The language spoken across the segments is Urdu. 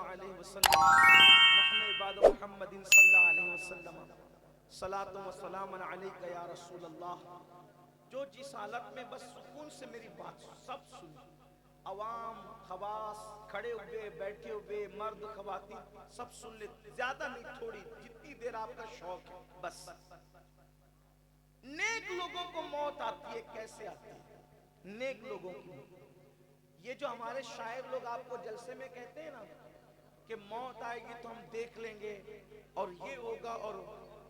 اللہ علیہ وسلم نحن عباد محمد صلی اللہ علیہ وسلم صلاۃ و سلام علیک یا رسول اللہ. جو جس حالت میں بس سکون سے میری بات سب سن، عوام، خواص، کھڑے ہوئے، بیٹھے ہوئے، مرد، خواتین، سب سن لے، زیادہ نہیں، تھوڑی، جتنی دیر آپ کا شوق ہے بس. نیک لوگوں کو موت آتی ہے، کیسے آتی ہے؟ نیک لوگوں کی. یہ جو ہمارے شاعر لوگ آپ کو جلسے میں کہتے ہیں نا کہ موت آئے گی تو ہم دیکھ لیں گے اور یہ ہوگا، اور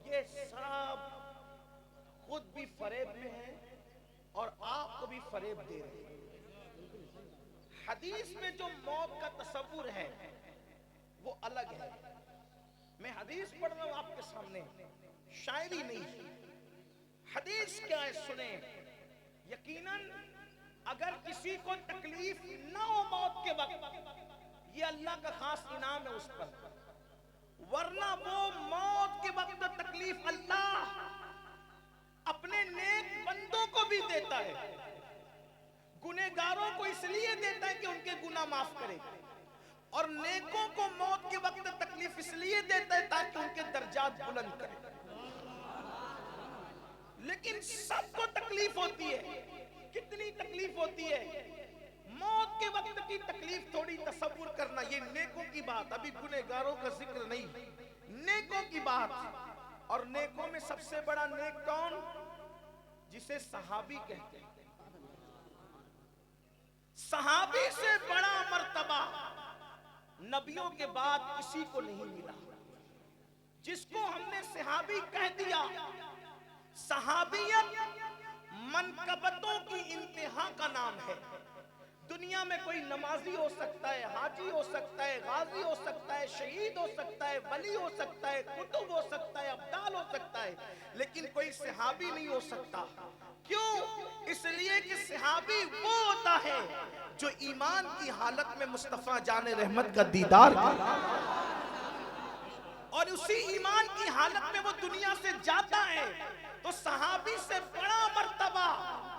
یہ سب خود بھی فریب میں ہیں اور آپ کو بھی فریب دے رہے ہیں. حدیث میں جو موت کا تصور ہے وہ الگ ہے. میں حدیث پڑھ رہا ہوں آپ کے سامنے، شاعری نہیں. حدیث کیا ہے سنیں. یقیناً اگر کسی کو تکلیف نہ ہو موت کے وقت، یہ اللہ کا خاص انعام ہے اس پر، ورنہ وہ موت کے وقت تکلیف اللہ اپنے نیک بندوں کو بھی دیتا ہے. گنہگاروں کو اس لیے دیتا ہے کہ ان کے گناہ معاف کرے، اور نیکوں کو موت کے وقت تکلیف اس لیے دیتا ہے تاکہ ان کے درجات بلند کرے. لیکن سب کو تکلیف ہوتی ہے. کتنی تکلیف ہوتی ہے موت کے وقت کی تکلیف تھوڑی تصور کرنا. یہ نیکوں کی بات، ابھی گنہگاروں کا ذکر نہیں، نیکوں کی بات. اور نیکوں میں سب سے بڑا نیک کون؟ جسے صحابی کہتے ہیں. صحابی سے بڑا مرتبہ نبیوں کے بعد کسی کو نہیں ملا. جس کو ہم نے صحابی کہہ دیا، صحابیت منقبتوں کی انتہا کا نام ہے. دنیا میں کوئی نمازی ہو سکتا ہے، حاجی ہو سکتا ہے، غازی ہو سکتا ہے، شہید ہو سکتا ہے، ولی ہو سکتا ہے، قطب ہو سکتا ہے، ابدال ہو سکتا ہے، لیکن کوئی صحابی نہیں ہو سکتا. کیوں؟ اس لیے کہ صحابی وہ ہوتا ہے جو ایمان کی حالت میں مصطفیٰ جان رحمت کا دیدار کرتا ہے، اور اسی ایمان کی حالت میں وہ دنیا سے جاتا ہے. تو صحابی سے بڑا مرتبہ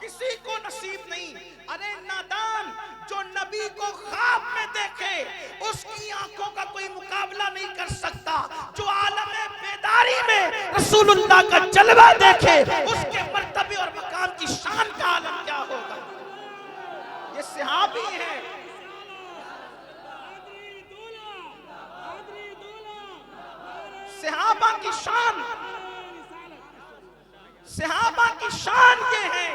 کسی کو نصیب نہیں. ارے نادان، جو نبی کو خواب میں دیکھے اس کی آنکھوں کا کوئی مقابلہ نہیں کر سکتا. جو عالم بیداری میں رسول اللہ کا جلوہ دیکھے اس کے مرتبے اور مقام کی شان کا عالم کیا ہوگا. یہ صحابی ہیں. صحابہ کی شان، صحابہ کی شان یہ ہے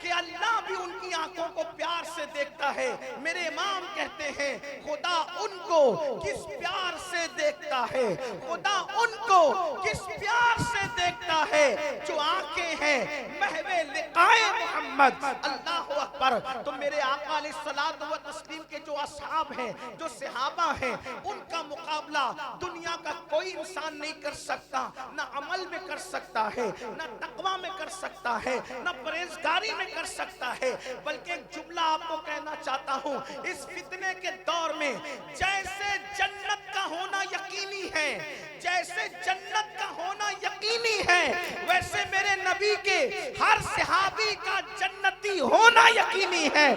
کہ اللہ بھی ان کی آنکھوں کو پیار سے دیکھتا ہے. میرے امام کہتے ہیں خدا ان کو کس پیار سے دیکھتا ہے، خدا ان کو کس پیار سے دیکھتا ہے جو آنکھیں ہیں محو لقائے محمد. اللہ اکبر. تو میرے آقا علیہ الصلوۃ والتسلیم کے جو اصحاب ہیں، جو صحابہ ہیں، ان کا مقابلہ دنیا کا کوئی انسان نہیں کر سکتا. نہ عمل میں کر سکتا ہے، نہ تقوی میں کر سکتا ہے، نہ پرہیزگاری میں کر سکتا ہے. بلکہ ایک جملہ آپ کو کہنا چاہتا ہوں، اس فتنے کے دور میں جیسے جنت کا ہونا یقینی ہے، جیسے جنت کا ہونا یقینی ہے، ویسے میرے نبی کے ہر صحابی کا جنتی ہونا یقینی ہے.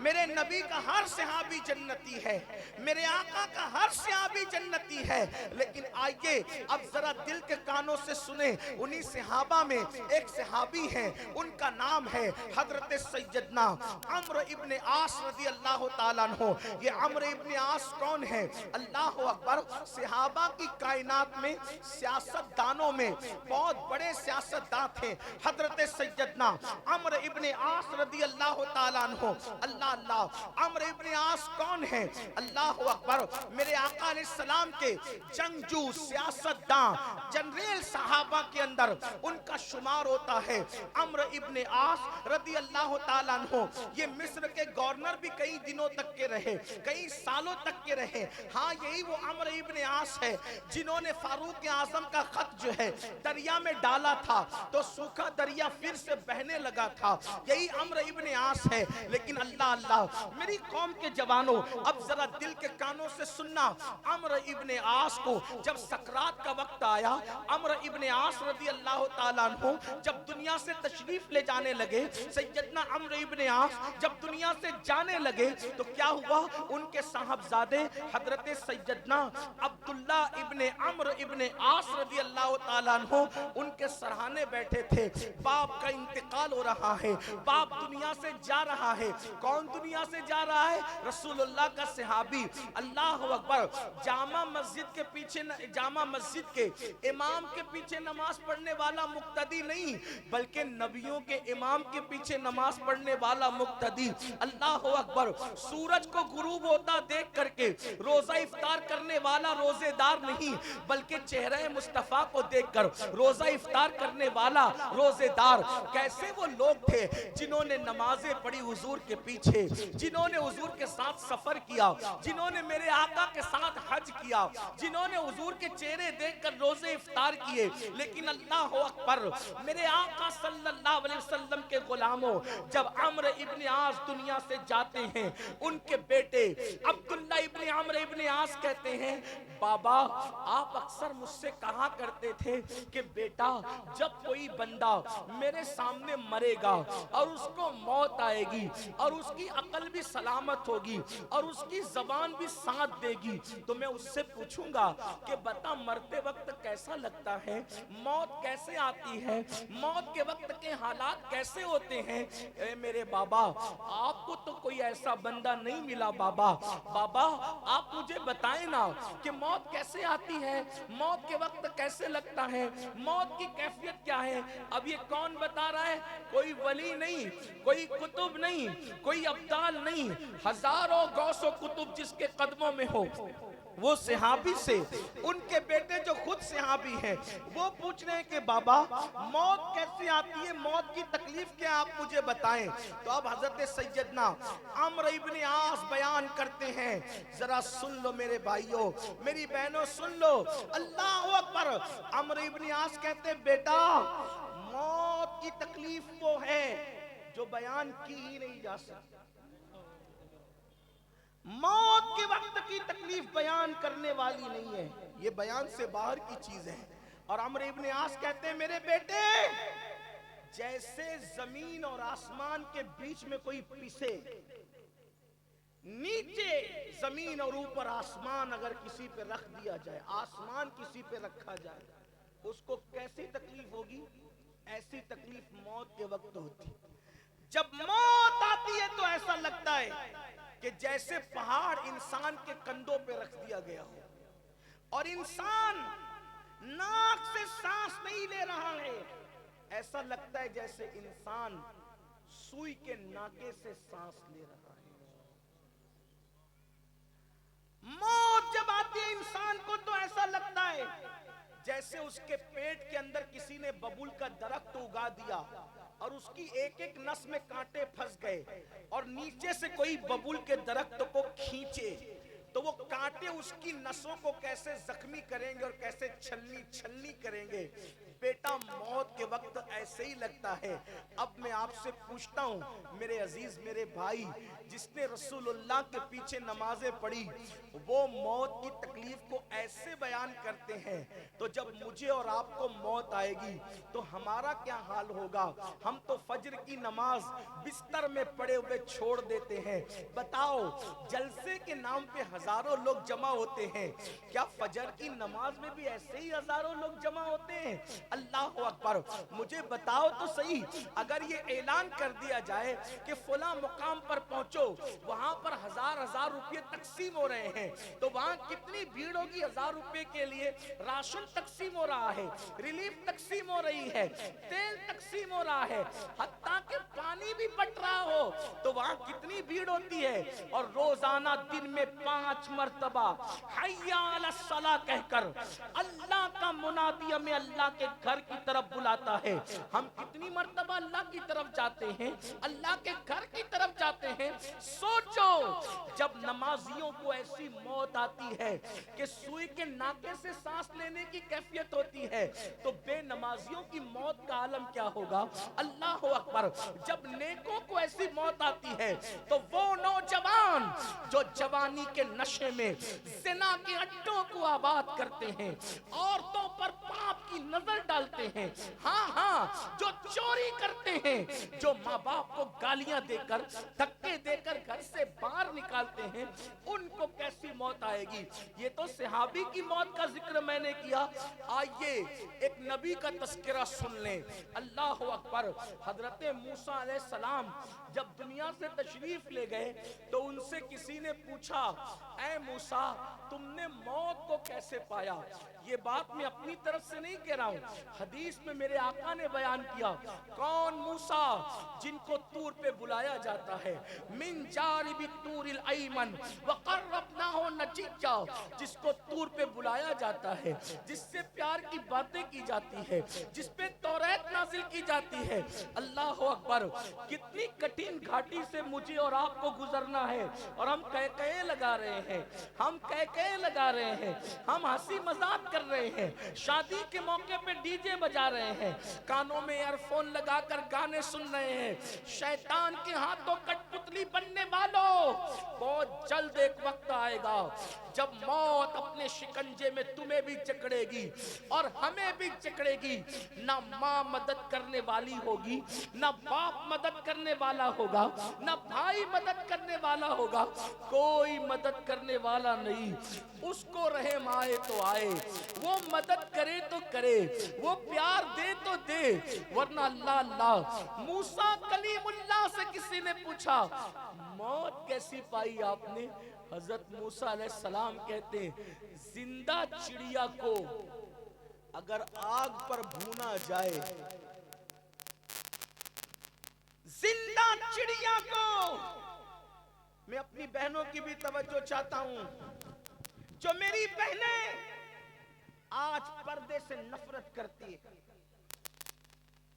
میرے نبی کا ہر صحابی جنتی ہے، میرے آقا کا ہر صحابی جنتی ہے. لیکن آئیے اب ذرا دل کے کانوں سے سنیں. انہی صحابہ میں ایک صحابی ہیں، ان کا نام ہے حضرت سیدنا عمرو ابن عاص رضی اللہ تعالیٰ عنہ. یہ عمرو ابن عاص کون ہے؟ اللہ اکبر. صحابہ کی کائنات میں سیاست دانوں میں بہت بڑے سیاست داں تھے. حضرت سیدنا عمرو ابن عاص رضی اللہ تعالیٰ عنہ. اللہ اللہ، عمرو ابن عاص کون ہے؟ اللہ اکبر. میرے آقا علیہ السلام کے جنگجو، سیاست داں، جنریل صحابہ کے اندر ان کا شمار ہوتا ہے. عمرو ابن عاص رضی اللہ تعالیٰ عنہ یہ مصر کے گورنر بھی کئی دنوں تک کے رہے، کئی سالوں تک کے رہے. ہاں یہی وہ عمرو ابن عاص ہے جنہوں نے فاروق اعظم کا خط جو ہے دریا میں ڈالا تھا تو سوکھا دریا پھر سے بہنے لگا تھا. یہی عمرو ابن عاص ہے. لیکن اللہ انشاءاللہ میری قوم کے جوانوں اب ذرا دل کے کانوں سے سننا. عمرو ابن عاص کو جب سکرات کا وقت آیا, عمرو ابن عاص رضی اللہ تعالیٰ عنہ جب دنیا سے تشریف لے جانے لگے, سیدنا عمرو ابن عاص جب دنیا سے جانے لگے تو کیا ہوا, ان کے صاحبزادے حضرت سیدنا عبداللہ ابن عمرو ابن عاص رضی اللہ تعالیٰ عنہ ان کے سرہانے بیٹھے تھے. باپ کا انتقال ہو رہا ہے, باپ دنیا سے جا رہا ہے. کون دنیا سے جا رہا ہے؟ رسول اللہ کا صحابی. اللہ اکبر. جامع مسجد کے پیچھے, جامع مسجد کے امام کے پیچھے نماز پڑھنے والا مقتدی نہیں, بلکہ نبیوں کے امام کے پیچھے نماز پڑھنے والا مقتدی. اللہ اکبر. سورج کو غروب ہوتا دیکھ کر کے روزہ افطار کرنے والا روزے دار نہیں, بلکہ چہرہ مصطفیٰ کو دیکھ کر روزہ افطار کرنے والا روزے دار. کیسے وہ لوگ تھے جنہوں نے نمازیں پڑھی حضور کے پیچھے, جنہوں نے حضور کے ساتھ سفر کیا, جنہوں نے میرے آقا کے ساتھ حج کیا, جنہوں نے حضور کے چہرے دیکھ کر روزے افطار کیے. لیکن اللہ اکبر, میرے آقا صلی اللہ علیہ وسلم کے غلاموں, جب عمرو ابن عاص دنیا سے جاتے ہیں, ان کے بیٹے عبداللہ ابن عمرو ابن عاص کہتے ہیں, بابا آپ اکثر مجھ سے کہا کرتے تھے کہ بیٹا جب کوئی بندہ میرے سامنے مرے گا اور اس کو موت آئے گی اور اس کی عقل بھی سلامت ہوگی اور اس کی زبان بھی ساتھ دے گی, تو میں اس سے پوچھوں گا کہ بتا مرتے وقت کیسا لگتا ہے, موت کیسے آتی ہے, موت کے وقت کے حالات کیسے ہوتے ہیں. اے میرے بابا, آپ کو تو کوئی ایسا بندہ نہیں ملا. بابا آپ مجھے بتائیں نا کہ موت کیسے آتی ہے, موت کے وقت کیسے لگتا ہے, موت کی کیفیت کیا ہے. اب یہ کون بتا رہا ہے؟ کوئی ولی نہیں, کوئی قطب نہیں, کوئی ابدال نہیں, ہزاروں غوث و قطب جس کے قدموں میں ہو, وہ صحابی سے ان کے بیٹے جو خود صحابی ہیں وہ پوچھ رہے ہیں کہ بابا موت کیسے آتی ہے, موت کی تکلیف کیا, آپ مجھے بتائیں. تو اب حضرت سیدنا عمرو ابن عاص بیان کرتے ہیں, ذرا سن لو میرے بھائیوں, میری بہنوں سن لو. اللہ اکبر. عمرو ابن عاص کہتے ہیں بیٹا موت کی تکلیف وہ ہے جو بیان کی ہی نہیں جا سکتی. موت کے وقت کی تکلیف بیان کرنے والی نہیں ہے, یہ بیان سے باہر کی چیز ہے. اور عمرو ابن عاص کہتے ہیں میرے بیٹے جیسے زمین اور آسمان کے بیچ میں کوئی پسے, نیچے زمین اور اوپر آسمان اگر کسی پہ رکھ دیا جائے, آسمان کسی پہ رکھا جائے, اس کو کیسی تکلیف ہوگی؟ ایسی تکلیف موت کے وقت ہوتی. جب موت آتی ہے تو ایسا لگتا ہے کہ جیسے پہاڑ انسان کے کندھوں پہ رکھ دیا گیا ہو اور انسان ناک سے سانس نہیں لے رہا ہے. ایسا لگتا ہے جیسے انسان سوئی کے ناکے سے سانس لے رہا ہے. موت جب آتی ہے انسان کو تو ایسا لگتا ہے جیسے اس کے پیٹ کے اندر کسی نے ببول کا درخت اگا دیا اور اس کی ایک ایک نس میں کانٹے پھنس گئے اور نیچے سے کوئی ببول کے درخت کو کھینچے تو وہ کانٹے اس کی نسوں کو کیسے زخمی کریں گے اور کیسے چھلنی کریں گے. بیٹا موت کے وقت ایسے ہی لگتا ہے. اب میں آپ سے پوچھتا ہوں میرے عزیز میرے بھائی, جس نے رسول اللہ کے پیچھے نمازیں پڑھی وہ موت کی تکلیف کو ایسے بیان کرتے ہیں, تو جب مجھے اور آپ کو موت آئے گی تو ہمارا کیا حال ہوگا؟ ہم تو فجر کی نماز بستر میں پڑے ہوئے چھوڑ دیتے ہیں. بتاؤ جلسے کے نام پہ ہزاروں لوگ جمع ہوتے ہیں, کیا فجر کی نماز میں بھی ایسے ہی ہزاروں لوگ جمع ہوتے ہیں؟ اللہ اکبر. مجھے بتاؤ تو صحیح, اگر یہ اعلان کر دیا جائے کہ فلاں مقام پر پہنچو, وہاں پر ہزار روپے تقسیم ہو رہے ہیں, تو وہاں کتنی بھیڑ ہوگی؟ 1000 روپے کے لیے راشن تقسیم ہو رہا ہے, ریلیف تقسیم ہو رہی ہے, تیل تقسیم ہو رہا ہے, حتیٰ کہ پانی بھی بٹ رہا ہو, تو وہاں کتنی بھیڑ ہوتی ہے. اور روزانہ دن میں 5 مرتبہ حی علی الصلاۃ کہہ کر اللہ کا منادی ہمیں اللہ کے گھر کی طرف بلاتا ہے. ہم کتنی مرتبہ اللہ کی طرف جاتے ہیں, اللہ کے گھر کی طرف جاتے ہیں. سوچو جب نمازیوں کو ایسی موت آتی ہے کہ سوئی کے ناکے سے سانس لینے کی کیفیت ہوتی ہے, تو بے نمازیوں کی موت کا عالم کیا ہوگا؟ اللہ اکبر. جب نیکوں کو ایسی موت آتی ہے تو وہ نوجوان جو جوانی کے نشے میں زنا کے اڈوں کو آباد کرتے ہیں, عورتوں پر پاپ کی نظر ڈالتے ہیں, ہاں جو چوری کرتے ہیں, جو ماں باپ کو گالیاں دے کر دھکے دے کر گھر سے باہر نکالتے ہیں, ان کو کیسی موت آئے گی؟ یہ تو صحابی کی موت کا ذکر میں نے کیا. آئیے ایک نبی کا تذکرہ سن لیں. اللہ اکبر. حضرت موسیٰ علیہ السلام جب دنیا سے تشریف لے گئے تو ان سے کسی نے پوچھا, اے موسیٰ تم نے موت کو کیسے پایا؟ یہ بات میں اپنی طرف سے نہیں کہہ رہا ہوں, حدیث میں میرے آقا نے بیان کیا. کون موسیٰ جن کو طور پہ بلایا جاتا ہے, من جانب الطور الایمن وقربناہ نجیّا, جس کو طور پہ بلایا جاتا ہے, جس سے پیار کی باتیں کی جاتی ہے, جس پہ توریت نازل کی جاتی ہے. اللہ اکبر. کتنی کٹھن گھاٹی سے مجھے اور آپ کو گزرنا ہے, اور ہم کہے لگا رہے ہیں, ہم کہے لگا رہے ہیں, ہم ہنسی مذاق کر رہے ہیں, شادی کے موقع پہ ڈی جے بجا رہے ہیں, کانوں میں ایئر فون لگا کر گانے سن رہے ہیں. شیطان کے ہاتھوں کٹ پتلی بننے والوں, بہت جلد ایک وقت آئے گا جب موت اپنے شکنجے میں تمہیں بھی جکڑے گی اور ہمیں بھی جکڑے گی. نہ ماں مدد کرنے والی ہوگی, نہ باپ مدد کرنے والا ہوگا, نہ بھائی مدد کرنے والا ہوگا, کوئی مدد کرنے والا نہیں. اس کو رحم آئے تو آئے, وہ مدد کرے تو کرے, وہ پیار دے تو دے, ورنہ اللہ. موسیٰ کلیم اللہ سے کسی نے پوچھا, موت کیسی پائی آپ نے؟ حضرت موسیٰ علیہ السلام کہتے ہیں, زندہ چڑیا کو اگر آگ پر بھونا جائے, زندہ چڑیا کو, میں اپنی بہنوں کی بھی توجہ چاہتا ہوں, جو میری بہنیں آج پردے سے نفرت کرتی ہے,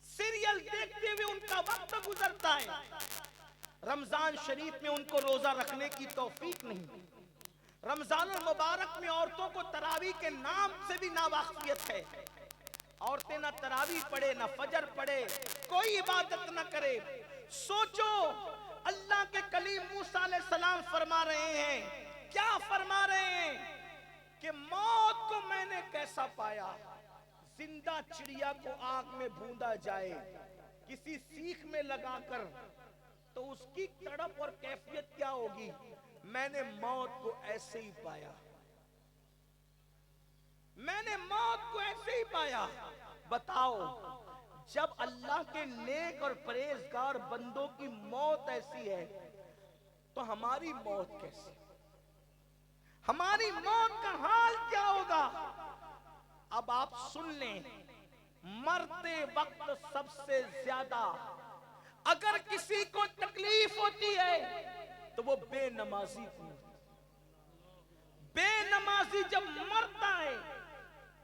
سیریل دیکھتے ہوئے ان کا وقت گزرتا ہے, رمضان شریف میں ان کو روزہ رکھنے کی توفیق نہیں, رمضان المبارک میں عورتوں کو تراویح کے نام سے بھی ناواقفیت ہے, عورتیں نہ تراویح پڑھے, نہ فجر پڑھے, کوئی عبادت نہ کرے. سوچو اللہ کے کلیم موسیٰ علیہ السلام فرما رہے ہیں, کیا فرما رہے ہیں کہ موت کو میں نے کیسا پایا؟ زندہ چڑیا کو آگ میں بھوندا جائے کسی سیخ میں لگا کر, تو اس کی تڑپ اور کیفیت کیا ہوگی؟ میں نے موت کو ایسے ہی پایا, میں نے موت کو ایسے ہی پایا. بتاؤ, جب اللہ کے نیک اور پرہیزگار بندوں کی موت ایسی ہے تو ہماری موت کیسی؟ ہماری موت کا حال کیا ہوگا؟ اب آپ سن لیں, مرتے وقت سب سے زیادہ اگر کسی کو تکلیف ہوتی ہے تو وہ بے نمازی کو. بے نمازی جب مرتا ہے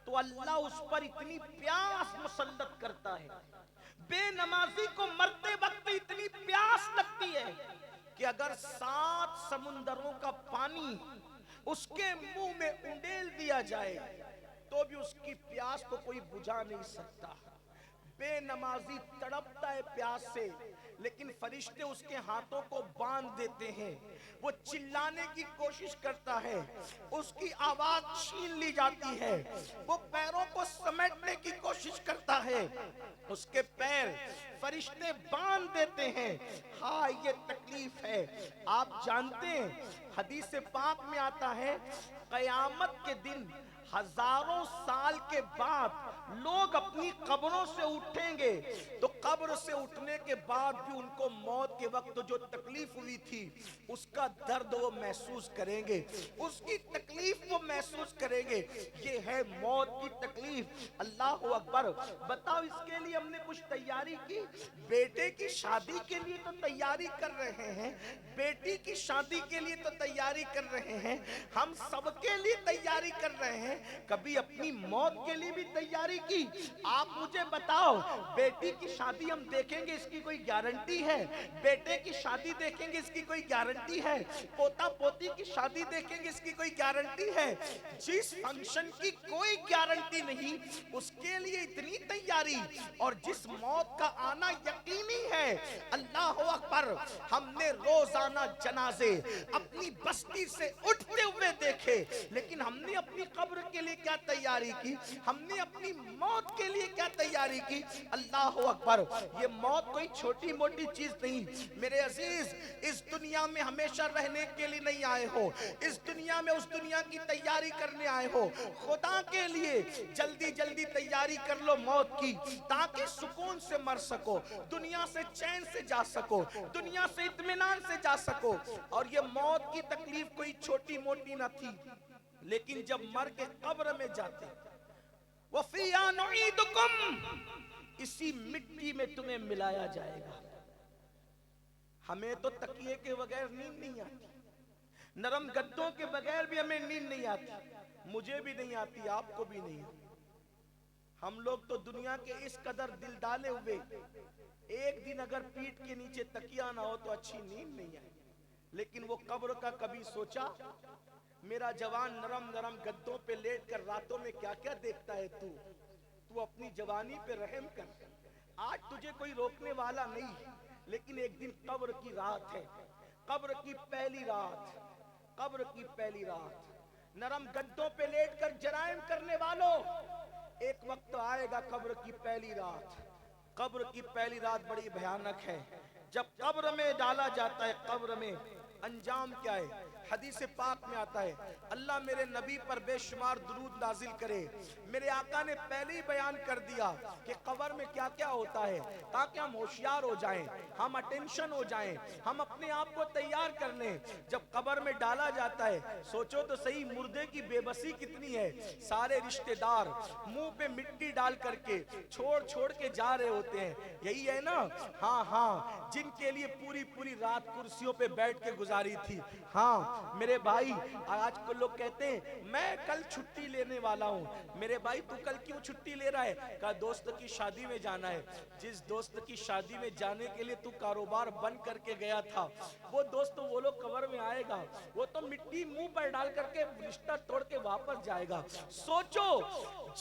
تو اللہ اس پر اتنی پیاس مسلط کرتا ہے, بے نمازی کو مرتے وقت اتنی پیاس لگتی ہے کہ اگر 7 سمندروں کا پانی اس کے منہ میں انڈیل دیا جائے تو بھی اس کی پیاس کو کوئی بجھا نہیں سکتا. بے نمازی تڑپتا ہے پیاس سے, لیکن فرشتے اس کے ہاتھوں کو باندھ دیتے ہیں, وہ چلانے کی کوشش کرتا ہے, اس کی آواز چھین لی جاتی ہے, وہ پیروں کو سمیٹنے کی کوشش کرتا ہے, اس کے پیر فرشتے باندھ دیتے ہیں. ہاں یہ تکلیف ہے. آپ جانتے ہیں حدیث پاک میں آتا ہے, قیامت کے دن ہزاروں سال کے بعد لوگ اپنی قبروں سے اٹھیں گے, تو قبر سے اٹھنے کے بعد بھی ان کو موت کے وقت جو تکلیف ہوئی تھی اس کا درد وہ محسوس کریں گے, اس کی تکلیف وہ محسوس محسوس کریں گے. یہ ہے موت کی تکلیف. اللہ اکبر. بتاؤ اس کے لیے ہم نے کچھ تیاری کی؟ بیٹے کی شادی کے لیے تو تیاری کر رہے ہیں, بیٹی کی شادی کے لیے تو تیاری کر رہے ہیں, ہم سب کے لیے تیاری کر رہے ہیں. کبھی اپنی موت کے لیے بھی تیاری کی؟ آپ مجھے بتاؤ, بیٹی کی شادی ہم دیکھیں گے اس کی کوئی گارنٹی ہے؟ بیٹے کی شادی دیکھیں گے اس کی کوئی گارنٹی ہے؟ پوتا پوتی کی شادی دیکھیں گے اس کی کوئی گارنٹی ہے؟ جس فنکشن کی کوئی گارنٹی نہیں, اس کے لیے اتنی تیاری. اور جس موت کا آنا یقینی ہے, اللہ اکبر, ہم نے روزانہ جنازے اپنی بستی سے اٹھتے ہوئے دیکھے, لیکن ہم نے اپنی قبر کے لیے کیا تیاری کی؟ ہم نے اپنی موت کے لیے کیا تیاری کی؟ اللہ اکبر. یہ موت کوئی چھوٹی موٹی چیز نہیں میرے عزیز. اس دنیا میں ہمیشہ رہنے کے لیے نہیں آئے ہو, اس دنیا میں اس دنیا کی تیاری کرنے آئے ہو. خدا کے لیے جلدی جلدی تیاری کر لو موت کی, تاکہ سکون سے مر سکو, دنیا سے چین سے جا سکو, دنیا سے اطمینان سے جا سکو. اور یہ موت کی تکلیف کوئی چھوٹی موٹی نہ تھی, لیکن جب مر کے قبر میں جاتے, وَفِيهَا نُعِيدُكُمْ, اسی مٹی میں تمہیں ملایا جائے گا. ہمیں تو تکیے کے بغیر نیند نہیں آتی, نرم گدوں کے بغیر بھی ہمیں نیند نہیں آتی, مجھے بھی نہیں آتی, آپ کو بھی نہیں آتی. ہم لوگ تو دنیا کے اس قدر دل ڈالے ہوئے, ایک دن اگر پیٹ کے نیچے تکیہ نہ ہو تو اچھی نیند نہیں آئے. لیکن وہ قبر کا کبھی سوچا؟ میرا جوان نرم نرم گدوں پہ لیٹ کر راتوں میں کیا کیا دیکھتا ہے. تو اپنی جوانی پہ رحم کر. آج تجھے کوئی روکنے والا نہیں, لیکن ایک دن قبر کی رات ہے, قبر کی پہلی رات, قبر کی پہلی رات. نرم گدوں پہ لیٹ کر جرائم کرنے والوں, ایک وقت آئے گا قبر کی پہلی رات. قبر کی پہلی رات بڑی بھیانک ہے. جب قبر میں ڈالا جاتا ہے, قبر میں انجام کیا ہے؟ حدیث پاک میں آتا ہے, اللہ میرے نبی پر بے شمار درود نازل کرے. میرے آقا نے پہلے ہی بیان کر دیا کہ قبر میں کیا کیا ہوتا ہے, تاکہ ہم ہوشیار ہو جائیں, ہم اٹینشن ہو جائیں, ہم اپنے آپ کو تیار کر لیں. جب قبر میں ڈالا جاتا ہے, سوچو تو صحیح مردے کی بے بسی کتنی ہے. سارے رشتہ دار منہ پہ مٹی ڈال کر کے چھوڑ چھوڑ کے جا رہے ہوتے ہیں. یہی ہے نا, ہاں ہاں, جن کے لیے پوری پوری رات کرسیوں پہ بیٹھ کے گزاری تھی. ہاں میرے بھائی, آج کو لوگ کہتے ہیں میں کل چھٹی لینے والا ہوں. میرے بھائی تو کل کیوں چھٹی لے رہا ہے؟ کہا دوست کی شادی میں جانا ہے. جس دوست کی شادی میں جانے کے لیے تو کاروبار بند کر کے گیا تھا, وہ دوست وہ لوگ قبر میں آئے گا, وہ تو مٹی منہ پر ڈال کر کے رشتہ توڑ کے واپس جائے گا. سوچو,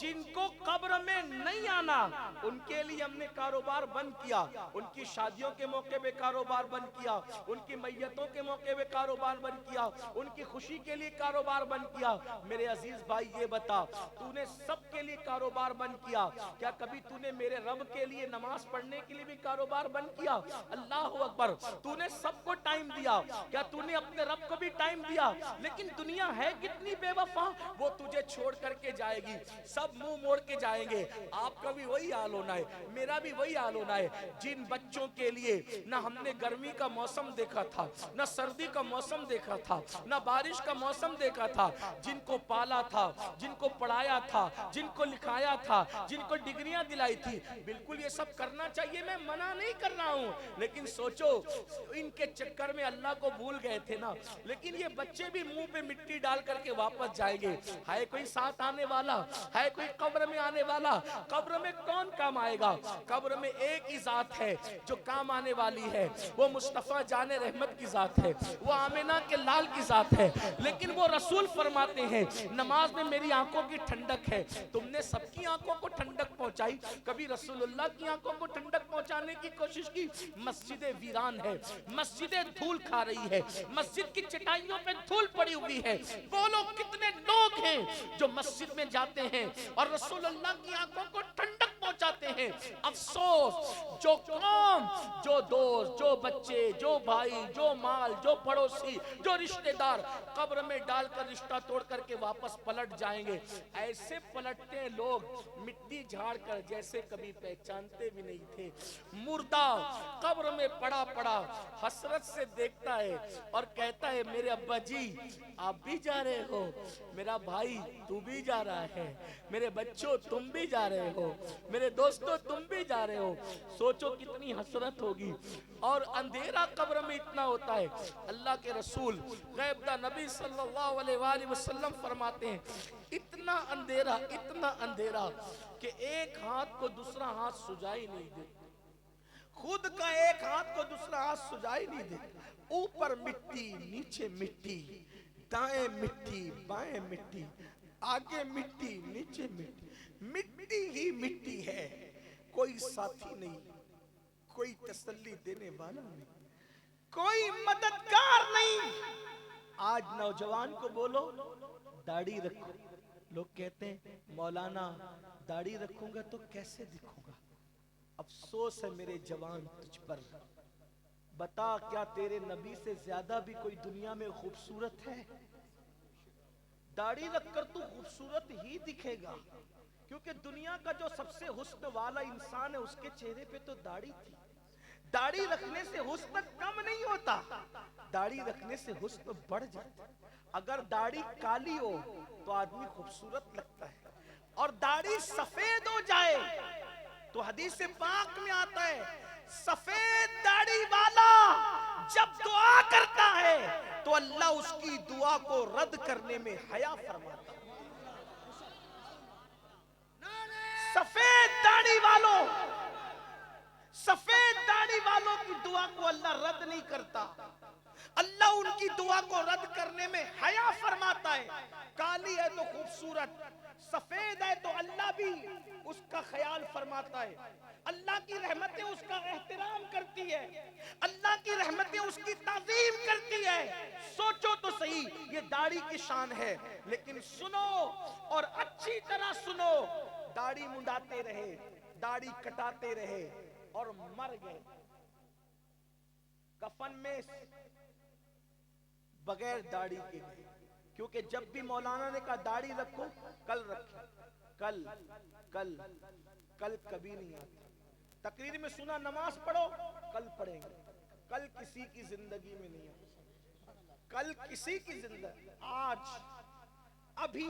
جن کو قبر میں نہیں آنا ان کے لیے ہم نے کاروبار بند کیا, ان کی شادیوں کے موقع پہ کاروبار بند کیا, ان کی میتوں کے موقع پہ کاروبار بند کیا, ان کی خوشی کے لیے کاروبار بند کیا. میرے عزیز بھائی یہ بتا, تو نے سب کے لیے کاروبار بند کیا, کیا کبھی تو نے میرے رب کے لیے نماز پڑھنے کے لیے بھی کاروبار بند کیا؟ اللہ اکبر. تو نے سب کو ٹائم دیا, کیا تو نے اپنے رب کو بھی ٹائم دیا؟ لیکن دنیا ہے کتنی بے وفا, وہ تجھے چھوڑ کر کے جائے گی, سب منہ موڑ کے جائیں گے. آپ کا بھی وہی حال ہونا ہے, میرا بھی وہی حال ہونا ہے. جن بچوں کے لیے نہ ہم نے گرمی کا موسم دیکھا تھا, نہ سردی کا موسم دیکھا تھا, نہ بارش کا موسم دیکھا تھا, جن کو پالا تھا, جن کو پڑھایا تھا, جن کو لکھایا تھا, جن کو ڈگریاں دلائی تھی, بالکل یہ سب کرنا چاہیے, میں منع نہیں کر رہا ہوں. لیکن سوچو, ان کے چکر میں اللہ کو بھول گئے تھے نا. لیکن یہ بچے بھی منہ پہ مٹی ڈال کر کے واپس جائیں گے. ہے کوئی ساتھ آنے والا؟ ہے کوئی قبر میں آنے والا؟ قبر میں کون کام آئے گا؟ قبر میں ایک ہی ذات ہے جو کام آنے والی ہے, وہ مصطفیٰ جان رحمت کی ذات ہے, وہ آمنہ کے لال کی ذات ہے. لیکن وہ رسول فرماتے ہیں نماز میں میری آنکھوں کی ٹھنڈک ہے. تم نے سب کی آنکھوں کو ٹھنڈک پہنچائی, کبھی رسول اللہ کی آنکھوں کو ٹھنڈک پہنچانے کی کوشش کی؟ مسجد ویران ہے, مسجدیں دھول کھا رہی ہے, مسجد کی چٹائیوں پہ دھول پڑی ہوئی ہے. بولو کتنے لوگ ہیں جو مسجد میں جاتے ہیں اور رسول اللہ کی آنکھوں کو ٹھنڈک پہنچاتے ہیں. افسوس, جو قوم, جو دوست, جو بچے, جو بھائی, جو مال, جو پڑوسی, جو رشتہ دار قبر میں ڈال کر رشتہ توڑ کر کے واپس پلٹ جائیں گے. ایسے پلٹتے ہیں لوگ مٹی جھاڑ کر جیسے کبھی پہچانتے بھی نہیں تھے. مردہ قبر میں پڑا پڑا حسرت سے دیکھتا ہے اور کہتا ہے میرے ابا جی آپ بھی جا رہے ہو؟ میرے میرا بھائی تو بھی جا رہا ہے، میرے بچوں تم بھی جا رہے ہو، میرے دوستوں تم بھی جا رہے ہو. سوچو کتنی حسرت ہوگی. اور اندھیرا قبر میں اتنا ہوتا ہے. اللہ کے رسول غیب دا نبی صلی اللہ علیہ وآلہ وسلم فرماتے ہیں اتنا اندھیرا کہ ایک ہاتھ کو دوسرا ہاتھ سجائی نہیں دے. خود کا ایک ہاتھ کو دوسرا ہاتھ سجائی نہیں دے. اوپر مٹی، نیچے مٹی، دائیں مٹی، بائیں مٹی، آگے مٹی، نیچے مٹی. مٹی ہی مٹی ہے. کوئی ساتھی نہیں، کوئی تسلی دینے والا نہیں، کوئی مددگار نہیں. آج نوجوان کو بولو داڑھی رکھو، لوگ کہتے ہیں مولانا داڑھی رکھوں گا تو کیسے دکھوں گا. افسوس ہے میرے جوان تجھ پر. بتا کیا تیرے نبی سے زیادہ بھی کوئی دنیا میں خوبصورت ہے؟ داڑھی رکھ کر تو خوبصورت ہی دکھے گا، کیونکہ دنیا کا جو سب سے حسن والا انسان ہے اس کے چہرے پہ تو داڑھی تھی. داڑھی رکھنے سے حسن کم نہیں ہوتا، داڑھی رکھنے سے حسن بڑھ جاتا. اگر داڑھی کالی ہو تو آدمی خوبصورت لگتا ہے، اور داڑھی سفید ہو جائے تو حدیث پاک میں آتا ہے سفید داڑھی والا جب دعا کرتا ہے تو اللہ اس کی دعا کو رد کرنے میں حیا فرماتا ہے. سفید داڑھی والوں کی دعا کو اللہ رد نہیں کرتا. اللہ ان کی دعا کو رد کرنے میں حیا فرماتا ہے. کالی ہے تو خوبصورت، سفید ہے تو اللہ بھی اس کا خیال فرماتا ہے. اللہ کی رحمتیں اس کا احترام کرتی ہے، اللہ کی رحمتیں اس کی تعظیم کرتی ہے. سوچو تو صحیح، یہ داڑھی کی شان ہے. لیکن سنو اور اچھی طرح سنو، داڑھی منڈاتے رہے، داڑھی کٹاتے رہے اور مر گئے. کفن میں بغیر داڑھی کے گئے. کیونکہ جب بھی مولانا نے کہا داڑھی رکھو، کل رکھیں، کل کبھی نہیں آتا. تقریر میں سنا نماز پڑھو، کل پڑھیں گے. کل کسی کی زندگی میں نہیں آتا. کل کسی کی زندگی، آج ابھی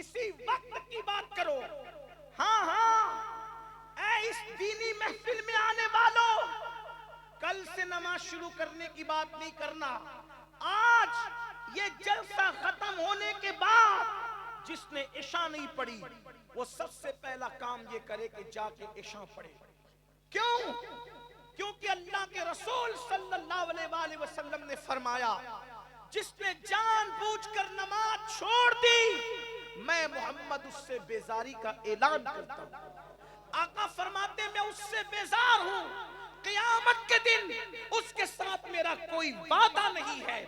اسی وقت کی بات کرو. ہاں اے اس دینی محفل میں آنے والوں، کل سے نماز شروع کرنے کی بات نہیں کرنا. آج یہ جلسہ ختم ہونے کے بعد جس نے عشاء نہیں پڑھی وہ سب سے پہلا کام یہ کرے کہ جا کے عشاء پڑھے. کیوں؟ کیونکہ اللہ کے رسول صلی اللہ علیہ وآلہ وسلم نے فرمایا جس نے جان بوجھ کر نماز چھوڑ دی میں محمد اس سے بیزاری کا اعلان کرتا ہوں. آقا فرماتے میں اس سے بیزار ہوں، قیامت کے دن اس کے ساتھ میرا کوئی وعدہ نہیں ہے.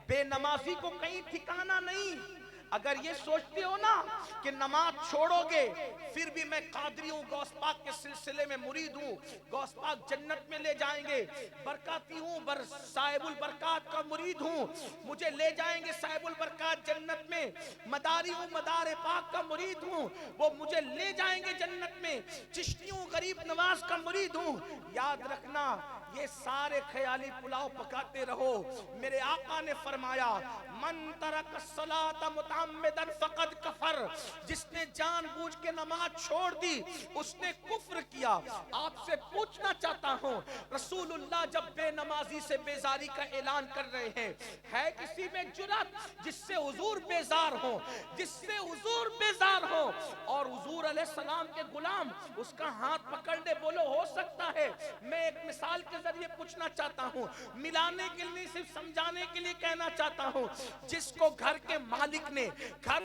بے نمازی کو کہیں ٹھکانہ نہیں. اگر یہ سوچتے ہو نا کہ نماز چھوڑو گے پھر بھی میں قادری ہوں، غوث پاک کے سلسلے میں مرید ہوں، غوث پاک جنت میں لے جائیں گے، برکاتی ہوں، صاحب البرکات کا مرید ہوں، مجھے لے جائیں گے صاحب البرکات جنت میں، مداری ہوں، مدار پاک کا مرید ہوں، وہ مجھے لے جائیں گے جنت میں، چشتی ہوں، غریب نواز کا مرید ہوں. یاد رکھنا یہ سارے خیالی پلاؤ پکاتے رہو. میرے آقا نے فرمایا من ترک الصلاۃ متعمدا فقد کفر، جس نے جان بوجھ کے نماز چھوڑ دی اس نے کفر کیا. آپ سے پوچھنا چاہتا ہوں رسول اللہ جب بے نمازی سے بیزاری کا اعلان کر رہے ہیں ہے کسی میں جرأت جس سے حضور بیزار ہوں، جس سے حضور بیزار ہوں اور حضور علیہ السلام کے غلام اس کا ہاتھ پکڑ لے؟ بولو ہو سکتا ہے. میں ایک مثال کے ذریعے پوچھنا چاہتا ہوں، ملانے کے لیے صرف سمجھانے کے لیے کہنا چاہتا ہوں. جس کو گھر کے مالک نے گھر